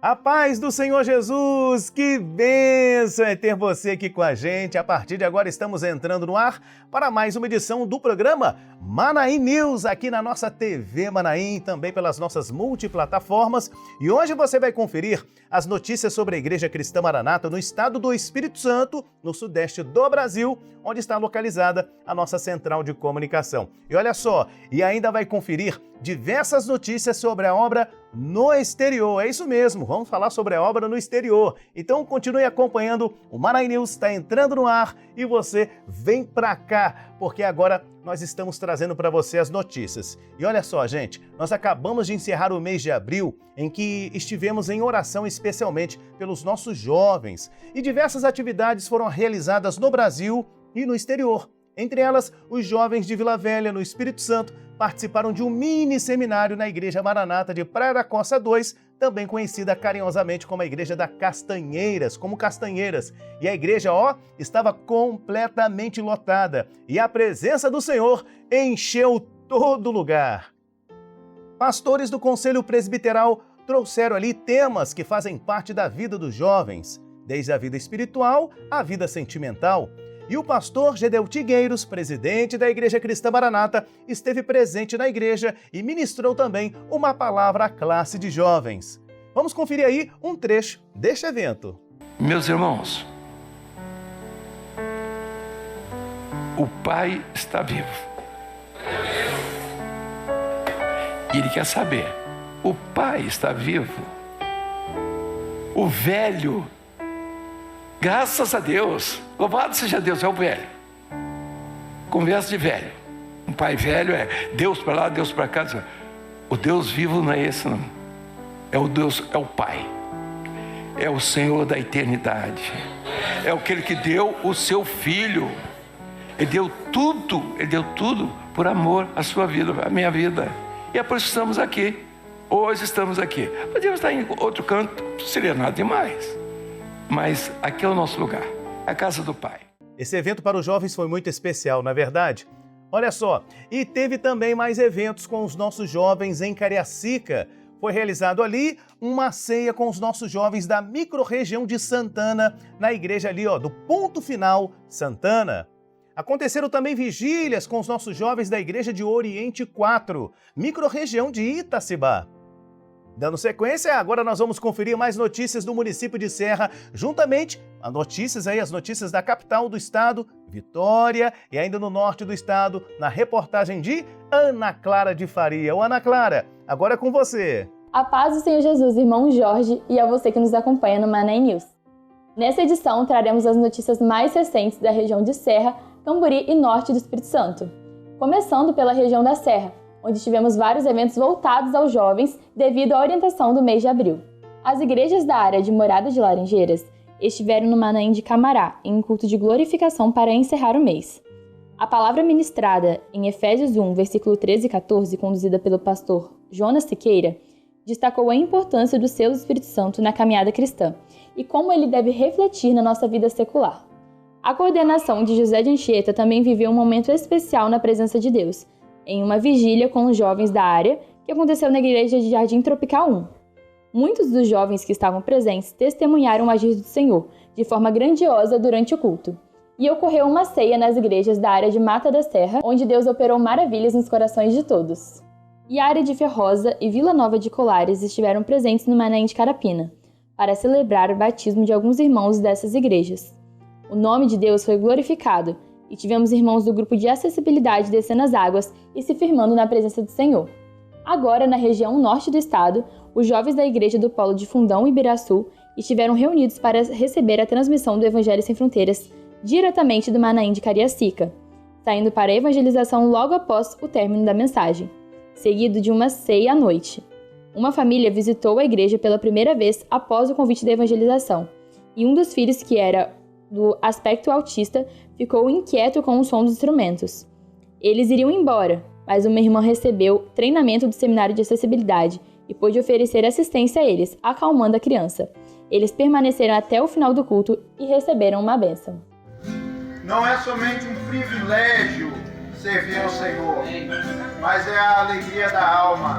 A paz do Senhor Jesus, que bênção é ter você aqui com a gente. A partir de agora estamos entrando no ar para mais uma edição do programa Manaim News, aqui na nossa TV Manaim, também pelas nossas multiplataformas. E hoje você vai conferir as notícias sobre a Igreja Cristã Maranata no estado do Espírito Santo, no sudeste do Brasil, onde está localizada a nossa central de comunicação. E olha só, e ainda vai conferir diversas notícias sobre a obra no exterior. É isso mesmo, vamos falar sobre a obra no exterior. Então continue acompanhando, o Manaim News está entrando no ar e você vem pra cá, porque agora nós estamos trazendo para você as notícias. E olha só, gente, nós acabamos de encerrar o mês de abril, em que estivemos em oração especialmente pelos nossos jovens. E diversas atividades foram realizadas no Brasil e no exterior. Entre elas, os jovens de Vila Velha, no Espírito Santo, participaram de um mini seminário na Igreja Maranata de Praia da Costa 2, também conhecida carinhosamente como a Igreja da Castanheiras, como Castanheiras. E a igreja, estava completamente lotada e a presença do Senhor encheu todo lugar. Pastores do Conselho Presbiteral trouxeram ali temas que fazem parte da vida dos jovens, desde a vida espiritual à vida sentimental. E o pastor Gedel Tigueiros, presidente da Igreja Cristã Maranata, esteve presente na igreja e ministrou também uma palavra à classe de jovens. Vamos conferir aí um trecho deste evento. Meus irmãos, o Pai está vivo. E Ele quer saber, o Pai está vivo? O velho, graças a Deus, louvado seja Deus, é o velho. Conversa de velho. Um pai velho é Deus para lá, Deus para cá. O Deus vivo não é esse, não. É o Deus, é o Pai. É o Senhor da eternidade. É aquele que deu o seu Filho. Ele deu tudo por amor à sua vida, à minha vida. E é por isso que estamos aqui. Hoje estamos aqui. Podíamos estar em outro canto, não seria nada demais. Mas aqui é o nosso lugar, a casa do Pai. Esse evento para os jovens foi muito especial, não é verdade? Olha só, e teve também mais eventos com os nossos jovens em Cariacica. Foi realizado ali uma ceia com os nossos jovens da microrregião de Santana, na igreja ali, do Ponto Final Santana. Aconteceram também vigílias com os nossos jovens da igreja de Oriente 4, microrregião de Itacibá. Dando sequência, agora nós vamos conferir mais notícias do município de Serra, juntamente as notícias da capital do estado, Vitória, e ainda no norte do estado, na reportagem de Ana Clara de Faria. Ô Ana Clara, agora é com você. A paz do Senhor Jesus, irmão Jorge, e a você que nos acompanha no Manaim News. Nessa edição, traremos as notícias mais recentes da região de Serra, Camburi e norte do Espírito Santo. Começando pela região da Serra, onde tivemos vários eventos voltados aos jovens devido à orientação do mês de abril. As igrejas da área de Morada de Laranjeiras estiveram no Manaim de Camará, em um culto de glorificação para encerrar o mês. A palavra ministrada em Efésios 1, versículo 13 e 14, conduzida pelo pastor Jonas Siqueira, destacou a importância do selo do Espírito Santo na caminhada cristã e como ele deve refletir na nossa vida secular. A coordenação de José de Anchieta também viveu um momento especial na presença de Deus, em uma vigília com os jovens da área que aconteceu na igreja de Jardim Tropical 1. Muitos dos jovens que estavam presentes testemunharam o agir do Senhor de forma grandiosa durante o culto. E ocorreu uma ceia nas igrejas da área de Mata da Serra, onde Deus operou maravilhas nos corações de todos. E a área de Ferrosa e Vila Nova de Colares estiveram presentes no Manaim de Carapina, para celebrar o batismo de alguns irmãos dessas igrejas. O nome de Deus foi glorificado, e tivemos irmãos do grupo de acessibilidade descendo as águas e se firmando na presença do Senhor. Agora, na região norte do estado, os jovens da igreja do Polo de Fundão e Ibiraçu estiveram reunidos para receber a transmissão do Evangelho Sem Fronteiras diretamente do Manaim de Cariacica, saindo para a evangelização logo após o término da mensagem, seguido de uma ceia à noite. Uma família visitou a igreja pela primeira vez após o convite da evangelização, e um dos filhos, que era do aspecto autista, ficou inquieto com o som dos instrumentos. Eles iriam embora, mas uma irmã recebeu treinamento do seminário de acessibilidade e pôde oferecer assistência a eles, acalmando a criança. Eles permaneceram até o final do culto e receberam uma bênção. Não é somente um privilégio servir ao Senhor, mas é a alegria da alma.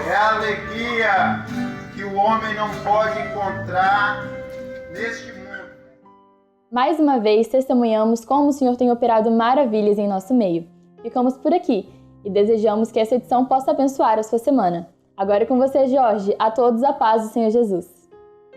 É a alegria que o homem não pode encontrar neste mundo. Mais uma vez, testemunhamos como o Senhor tem operado maravilhas em nosso meio. Ficamos por aqui e desejamos que essa edição possa abençoar a sua semana. Agora é com você, Jorge. A todos a paz do Senhor Jesus.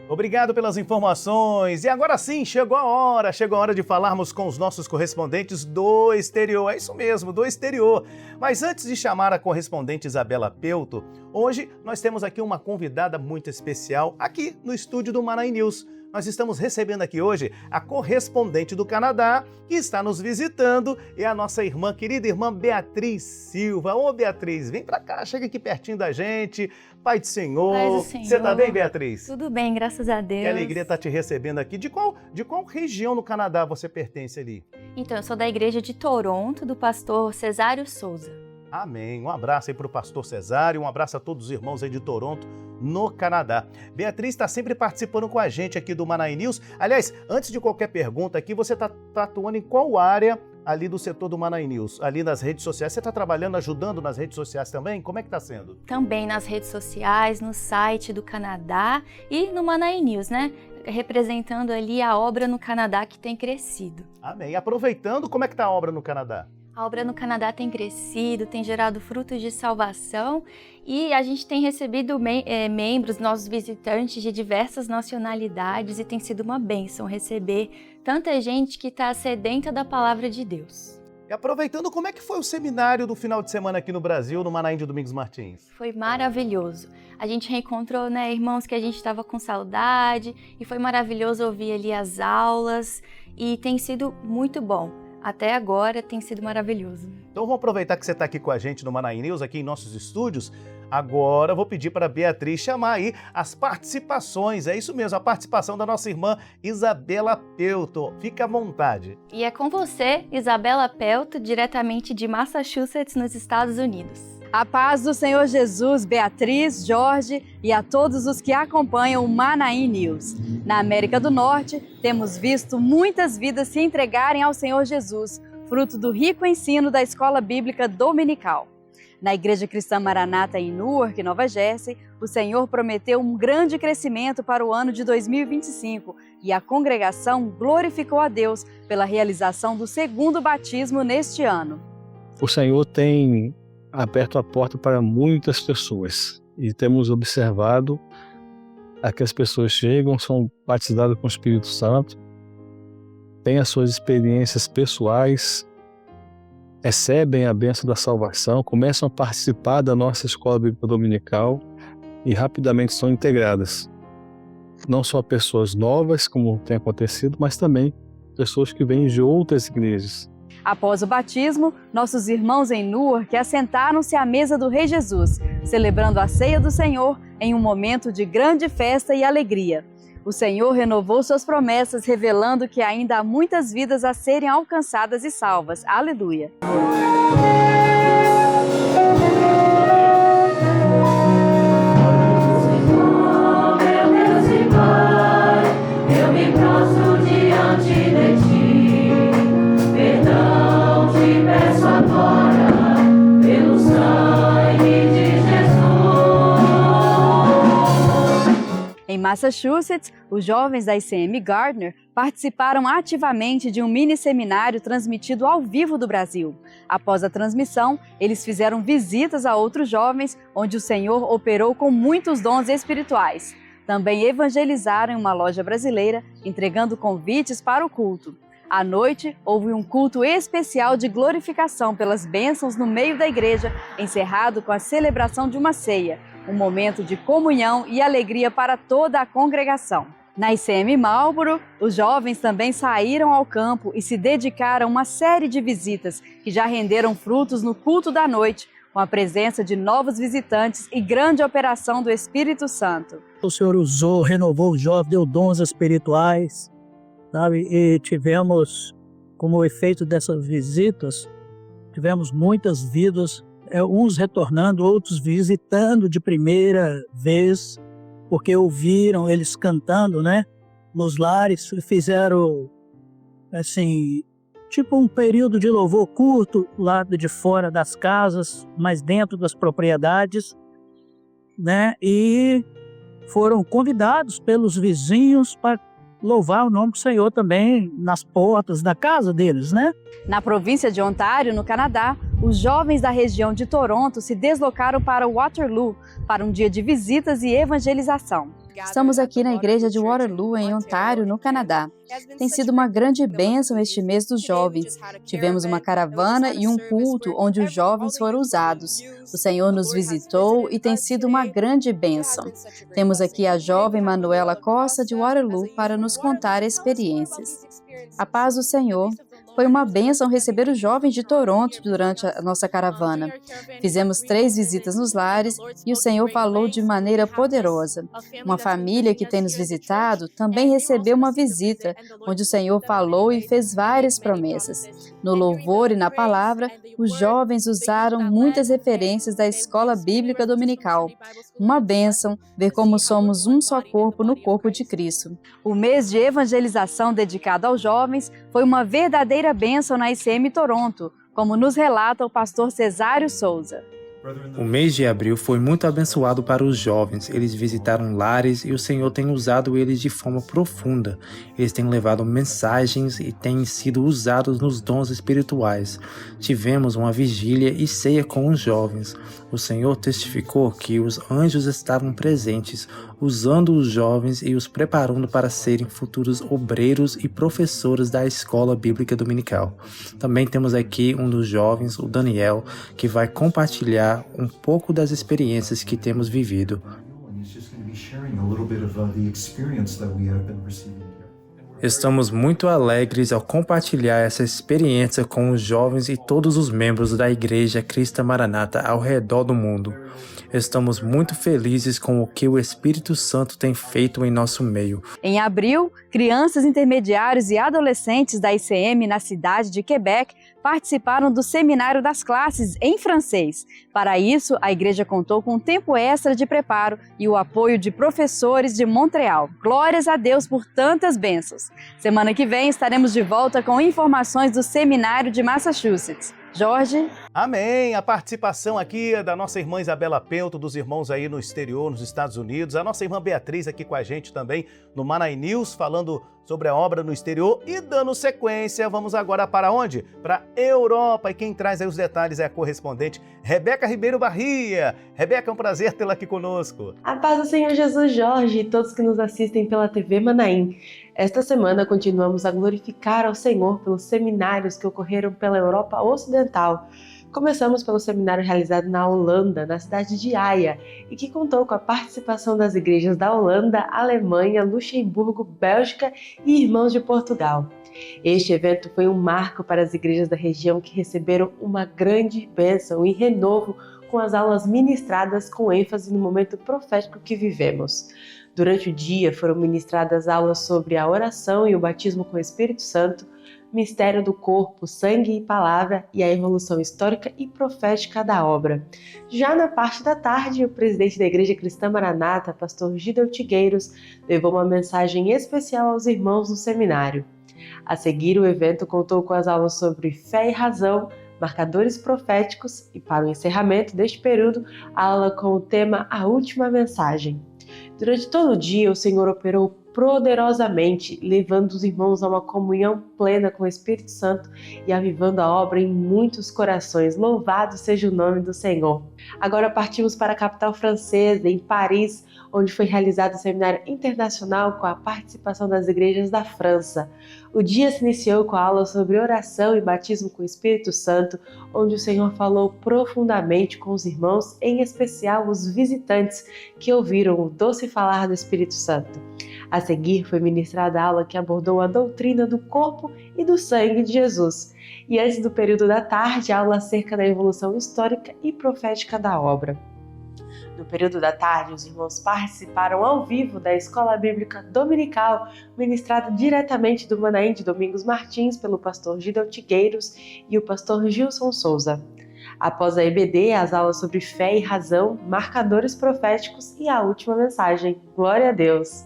Obrigado pelas informações. E agora sim, chegou a hora de falarmos com os nossos correspondentes do exterior. É isso mesmo, do exterior. Mas antes de chamar a correspondente Isabela Peuto, hoje nós temos aqui uma convidada muito especial aqui no estúdio do Manaí News. Nós estamos recebendo aqui hoje a correspondente do Canadá, que está nos visitando, é a nossa irmã, querida irmã Beatriz Silva. Ô Beatriz, vem pra cá, chega aqui pertinho da gente. Pai do Senhor. Paz do Senhor. Você tá bem, Beatriz? Tudo bem, graças a Deus. Que alegria estar te recebendo aqui. De qual região no Canadá você pertence ali? Então, eu sou da igreja de Toronto, do pastor Cesário Souza. Amém. Um abraço aí para o pastor Cesário, um abraço a todos os irmãos aí de Toronto, no Canadá. Beatriz está sempre participando com a gente aqui do Manaí News. Aliás, antes de qualquer pergunta aqui, você está atuando em qual área ali do setor do Manaí News? Ali nas redes sociais, você está trabalhando, ajudando nas redes sociais também? Como é que está sendo? Também nas redes sociais, no site do Canadá e no Manaí News, né? Representando ali a obra no Canadá que tem crescido. Amém. Aproveitando, como é que está a obra no Canadá? A obra no Canadá tem crescido, tem gerado frutos de salvação e a gente tem recebido membros, nossos visitantes de diversas nacionalidades e tem sido uma bênção receber tanta gente que está sedenta da palavra de Deus. E aproveitando, como é que foi o seminário do final de semana aqui no Brasil, no Manaí de Domingos Martins? Foi maravilhoso. A gente reencontrou, irmãos que a gente estava com saudade e foi maravilhoso ouvir ali as aulas e tem sido muito bom. Até agora tem sido maravilhoso. Então vamos aproveitar que você está aqui com a gente no Manaí News, aqui em nossos estúdios. Agora vou pedir para a Beatriz chamar aí as participações. É isso mesmo, a participação da nossa irmã Isabela Peuto. Fica à vontade. E é com você, Isabela Peuto, diretamente de Massachusetts, nos Estados Unidos. A paz do Senhor Jesus, Beatriz, Jorge e a todos os que acompanham o Manaí News. Na América do Norte, temos visto muitas vidas se entregarem ao Senhor Jesus, fruto do rico ensino da Escola Bíblica Dominical. Na Igreja Cristã Maranata em Newark, Nova Jersey, o Senhor prometeu um grande crescimento para o ano de 2025 e a congregação glorificou a Deus pela realização do segundo batismo neste ano. O Senhor tem aberto a porta para muitas pessoas e temos observado que as pessoas chegam, são batizadas com o Espírito Santo, têm as suas experiências pessoais, recebem a bênção da salvação, começam a participar da nossa escola bíblica dominical e rapidamente são integradas. Não só pessoas novas, como tem acontecido, mas também pessoas que vêm de outras igrejas. Após o batismo, nossos irmãos em Newark assentaram-se à mesa do Rei Jesus, celebrando a ceia do Senhor em um momento de grande festa e alegria. O Senhor renovou suas promessas, revelando que ainda há muitas vidas a serem alcançadas e salvas. Aleluia! Em Massachusetts, os jovens da ICM Gardner participaram ativamente de um mini-seminário transmitido ao vivo do Brasil. Após a transmissão, eles fizeram visitas a outros jovens, onde o Senhor operou com muitos dons espirituais. Também evangelizaram em uma loja brasileira, entregando convites para o culto. À noite, houve um culto especial de glorificação pelas bênçãos no meio da igreja, encerrado com a celebração de uma ceia, um momento de comunhão e alegria para toda a congregação. Na ICM Marlborough, os jovens também saíram ao campo e se dedicaram a uma série de visitas que já renderam frutos no culto da noite, com a presença de novos visitantes e grande operação do Espírito Santo. O Senhor usou, renovou os jovens, deu dons espirituais, sabe? E tivemos, como efeito dessas visitas, tivemos muitas vidas, uns retornando, outros visitando de primeira vez, porque ouviram eles cantando, né? Nos lares, fizeram, assim, tipo um período de louvor curto, lado de fora das casas, mas dentro das propriedades, né? E foram convidados pelos vizinhos para louvar o nome do Senhor também nas portas da casa deles, né? Na província de Ontário, no Canadá, os jovens da região de Toronto se deslocaram para Waterloo para um dia de visitas e evangelização. Estamos aqui na igreja de Waterloo, em Ontário, no Canadá. Tem sido uma grande bênção este mês dos jovens. Tivemos uma caravana e um culto onde os jovens foram usados. O Senhor nos visitou e tem sido uma grande bênção. Temos aqui a jovem Manuela Costa de Waterloo para nos contar experiências. A paz do Senhor. Foi uma bênção receber os jovens de Toronto durante a nossa caravana. Fizemos 3 visitas nos lares e o Senhor falou de maneira poderosa. Uma família que tem nos visitado também recebeu uma visita, onde o Senhor falou e fez várias promessas. No louvor e na palavra, os jovens usaram muitas referências da escola bíblica dominical. Uma bênção ver como somos um só corpo no corpo de Cristo. O mês de evangelização dedicado aos jovens foi uma verdadeira bênção na ICM Toronto, como nos relata o pastor Cesário Souza. O mês de abril foi muito abençoado para os jovens. Eles visitaram lares e o Senhor tem usado eles de forma profunda. Eles têm levado mensagens e têm sido usados nos dons espirituais. Tivemos uma vigília e ceia com os jovens. O Senhor testificou que os anjos estavam presentes, usando os jovens e os preparando para serem futuros obreiros e professores da escola bíblica dominical. Também temos aqui um dos jovens, o Daniel, que vai compartilhar um pouco das experiências que temos vivido. Estamos muito alegres ao compartilhar essa experiência com os jovens e todos os membros da Igreja Cristo Maranata ao redor do mundo. Estamos muito felizes com o que o Espírito Santo tem feito em nosso meio. Em abril, crianças intermediários e adolescentes da ICM na cidade de Quebec participaram do Seminário das Classes em francês. Para isso, a igreja contou com um tempo extra de preparo e o apoio de professores de Montreal. Glórias a Deus por tantas bênçãos. Semana que vem estaremos de volta com informações do Seminário de Massachusetts. Jorge? Amém! A participação aqui da nossa irmã Isabela Peuto, dos irmãos aí no exterior, nos Estados Unidos, a nossa irmã Beatriz aqui com a gente também no Mana News, falando sobre a obra no exterior e dando sequência, vamos agora para onde? Para Europa, e quem traz aí os detalhes é a correspondente Rebeca Ribeiro Barria. Rebeca, é um prazer tê-la aqui conosco. A paz do Senhor Jesus, Jorge, e todos que nos assistem pela TV Manaim. Esta semana continuamos a glorificar ao Senhor pelos seminários que ocorreram pela Europa Ocidental. Começamos pelo seminário realizado na Holanda, na cidade de Haia, e que contou com a participação das igrejas da Holanda, Alemanha, Luxemburgo, Bélgica e Irmãos de Portugal. Este evento foi um marco para as igrejas da região que receberam uma grande bênção e renovo com as aulas ministradas com ênfase no momento profético que vivemos. Durante o dia foram ministradas aulas sobre a oração e o batismo com o Espírito Santo, mistério do corpo, sangue e palavra e a evolução histórica e profética da obra. Já na parte da tarde, o presidente da Igreja Cristã Maranata, pastor Gidel Tigueiros, levou uma mensagem especial aos irmãos no seminário. A seguir, o evento contou com as aulas sobre fé e razão, marcadores proféticos e, para o encerramento deste período, a aula com o tema A Última Mensagem. Durante todo o dia, o Senhor operou poderosamente, levando os irmãos a uma comunhão plena com o Espírito Santo e avivando a obra em muitos corações. Louvado seja o nome do Senhor. Agora partimos para a capital francesa, em Paris, onde foi realizado o seminário internacional com a participação das igrejas da França. O dia se iniciou com a aula sobre oração e batismo com o Espírito Santo, onde o Senhor falou profundamente com os irmãos, em especial os visitantes que ouviram o doce falar do Espírito Santo. A seguir foi ministrada a aula que abordou a doutrina do corpo e do sangue de Jesus. E antes do período da tarde, a aula acerca da evolução histórica e profética da obra. No período da tarde, os irmãos participaram ao vivo da Escola Bíblica Dominical, ministrada diretamente do Manaim de Domingos Martins pelo pastor Gidel Tigueiros e o pastor Gilson Souza. Após a EBD, as aulas sobre fé e razão, marcadores proféticos e a última mensagem. Glória a Deus!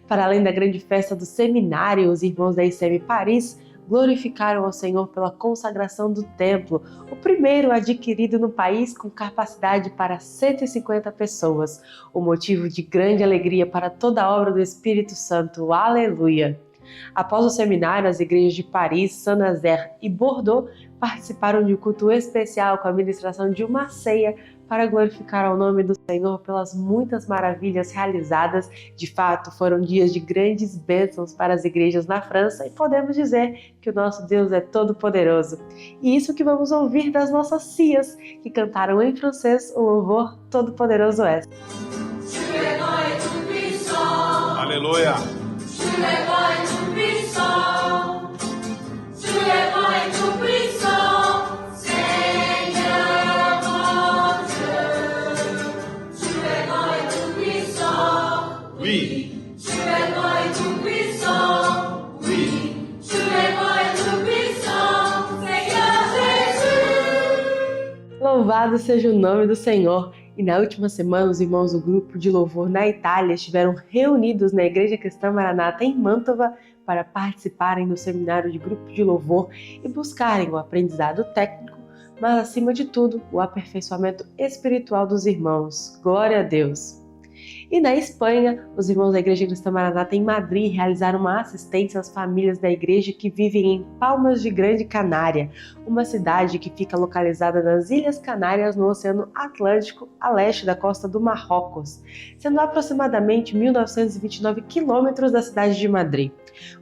Para além da grande festa do seminário, os irmãos da ICM Paris glorificaram ao Senhor pela consagração do templo, o primeiro adquirido no país com capacidade para 150 pessoas, o motivo de grande alegria para toda a obra do Espírito Santo. Aleluia! Após o seminário, as igrejas de Paris, Saint-Nazaire e Bordeaux participaram de um culto especial com a ministração de uma ceia para glorificar ao nome do Senhor pelas muitas maravilhas realizadas. De fato, foram dias de grandes bênçãos para as igrejas na França e podemos dizer que o nosso Deus é todo-poderoso. E isso que vamos ouvir das nossas cias, que cantaram em francês o louvor Todo-Poderoso é. Aleluia. Oui. Tu es grand et tout puissant. Oui. Tu es grand et tout puissant. Seigneur Jesus. Louvado seja o nome do Senhor. E na última semana, os irmãos do grupo de louvor na Itália estiveram reunidos na Igreja Cristã Maranata em Mantova para participarem do seminário de grupo de louvor e buscarem o aprendizado técnico, mas acima de tudo, o aperfeiçoamento espiritual dos irmãos. Glória a Deus! E na Espanha, os irmãos da Igreja Cristã Maranata em Madrid realizaram uma assistência às famílias da igreja que vivem em Palmas de Grande Canária, uma cidade que fica localizada nas Ilhas Canárias no Oceano Atlântico, a leste da costa do Marrocos, sendo aproximadamente 1.929 quilômetros da cidade de Madrid.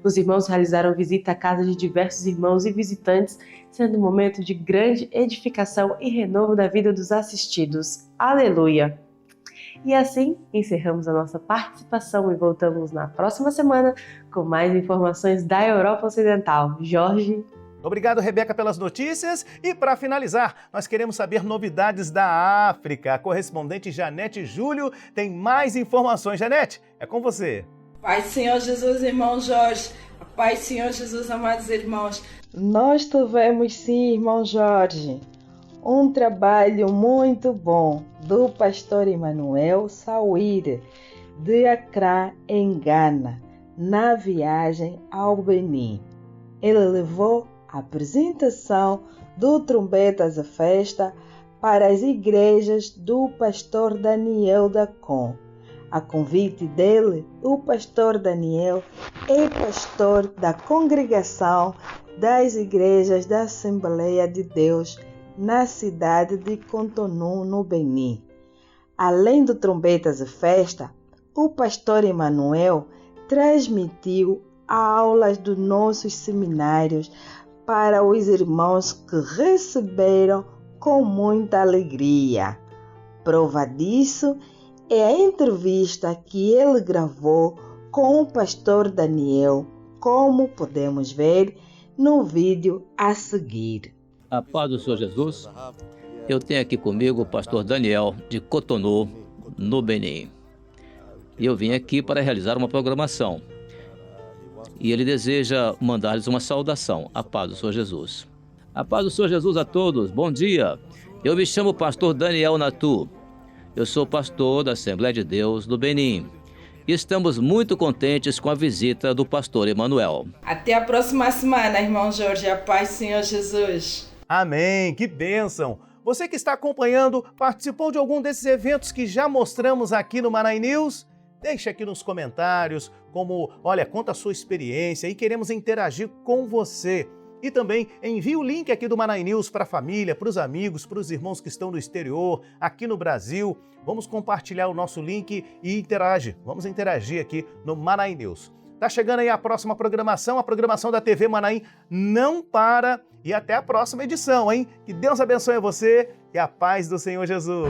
Os irmãos realizaram visita à casa de diversos irmãos e visitantes, sendo um momento de grande edificação e renovo da vida dos assistidos. Aleluia! E assim, encerramos a nossa participação e voltamos na próxima semana com mais informações da Europa Ocidental. Jorge. Obrigado, Rebeca, pelas notícias. E para finalizar, nós queremos saber novidades da África. A correspondente Janete Júlio tem mais informações. Janete, é com você. Pai Senhor Jesus, irmão Jorge. Pai Senhor Jesus, amados irmãos. Nós tivemos sim, irmão Jorge, um trabalho muito bom do pastor Emanuel Sauíre, de Accra, em Gana, na viagem ao Benin. Ele levou a apresentação do Trombetas à Festa para as igrejas do pastor Daniel Dacon. A convite dele, o pastor Daniel é pastor da congregação das igrejas da Assembleia de Deus na cidade de Cotonou, no Benin. Além do Trombetas e Festa, o pastor Emanuel transmitiu aulas dos nossos seminários para os irmãos que receberam com muita alegria. Prova disso é a entrevista que ele gravou com o pastor Daniel, como podemos ver no vídeo a seguir. A paz do Senhor Jesus. Eu tenho aqui comigo o pastor Daniel de Cotonou, no Benin. E eu vim aqui para realizar uma programação. E ele deseja mandar-lhes uma saudação. A paz do Senhor Jesus. A paz do Senhor Jesus a todos. Bom dia. Eu me chamo pastor Daniel Natu. Eu sou pastor da Assembleia de Deus do Benin. E estamos muito contentes com a visita do pastor Emanuel. Até a próxima semana, irmão Jorge. A paz do Senhor Jesus. Amém, que bênção! Você que está acompanhando, participou de algum desses eventos que já mostramos aqui no Manai News? Deixe aqui nos comentários conta a sua experiência e queremos interagir com você. E também envie o link aqui do Manai News para a família, para os amigos, para os irmãos que estão no exterior, aqui no Brasil. Vamos compartilhar o nosso link e vamos interagir aqui no Manai News. Tá chegando aí a próxima programação, a programação da TV Manaim não para. E até a próxima edição, hein? Que Deus abençoe você e a paz do Senhor Jesus.